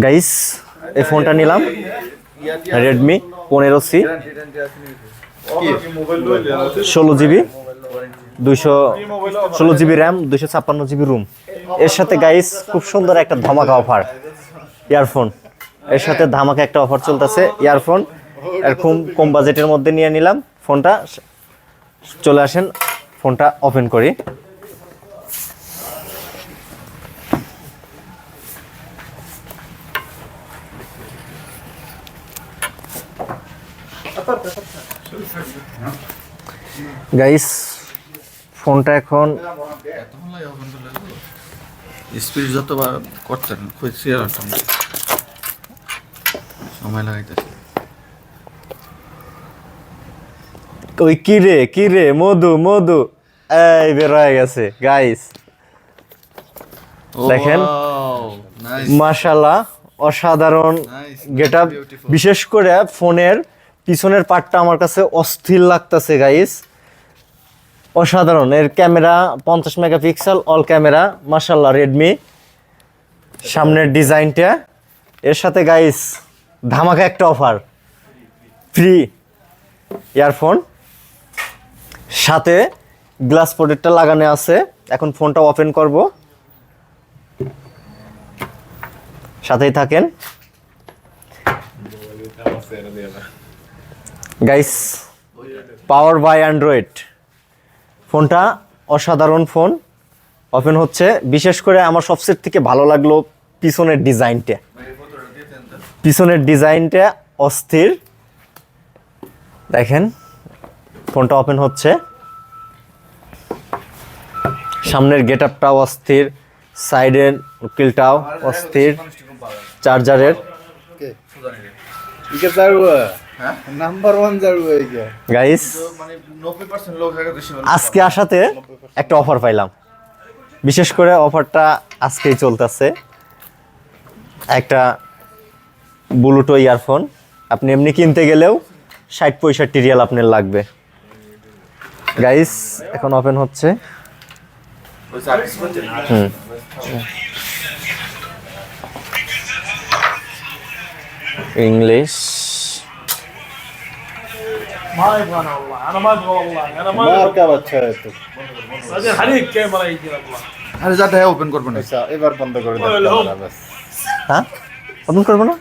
Guys এই ফোনটা নিলাম Redmi 15C 16GB 216GB RAM 256GB room. এর সাথে গাইস খুব সুন্দর একটা ধামাকা অফার ইয়ারফোন, এর সাথে ধামাকা একটা অফার চলতেছে ইয়ারফোন। এরকম কম বাজেটের মধ্যে নিয়ে নিলাম ফোনটা। চলে আসেন ফোনটা ওপেন করি। গাইস ফোনটা এখন স্পিড যতবার করতেন খুঁজছি আর সময় লাগাইতেছে। ওই কি রে মধু মধু এই বের হয়ে গেছে গাইস, দেখেন মাশাআল্লাহ অসাধারণ গেটআপ। বিশেষ করে ফোনের পিছনের পার্টটা আমার কাছে অস্থির লাগতেছে গাইস, অসাধারণ। এর ক্যামেরা 50 মেগাপিক্সেল অল ক্যামেরা মাশাআল্লাহ রেডমি। সামনের ডিজাইনটা, এর সাথে গাইস ধামাকা একটা অফার, ফ্রি ইয়ারফোন, সাথে গ্লাস প্রোটেক্টর লাগানো আছে। এখন ফোনটা ওপেন করব, সাথেই থাকেন গাইস। পাওয়ার বাই অ্যান্ড্রয়েড, ফোনটা অসাধারণ ফোন। ওপেন হচ্ছে। বিশেষ করে আমার সবচেয়ে থেকে ভালো লাগলো পিছনের ডিজাইনটা, পিছনের ডিজাইনটা অস্থির। দেখেন ফোনটা ওপেন হচ্ছে, সামনের গেটআপটাও অস্থির, সাইডের কিলটাও অস্থির, চার্জারের গাইস। আজকে আসাতে একটা অফার পাইলাম, বিশেষ করে অফারটা আজকেই চলতেছে। একটা ব্লুটুথ ইয়ারফোন আপনি এমনি কিনতে গেলেও 60-65 রিয়াল আপনার লাগবে গাইস। এখন ওপেন হচ্ছে। ইংলিশ আরে যাতে ওপেন করবেন এবার বন্ধ করে দাও। হ্যাঁ ওপেন করবো না।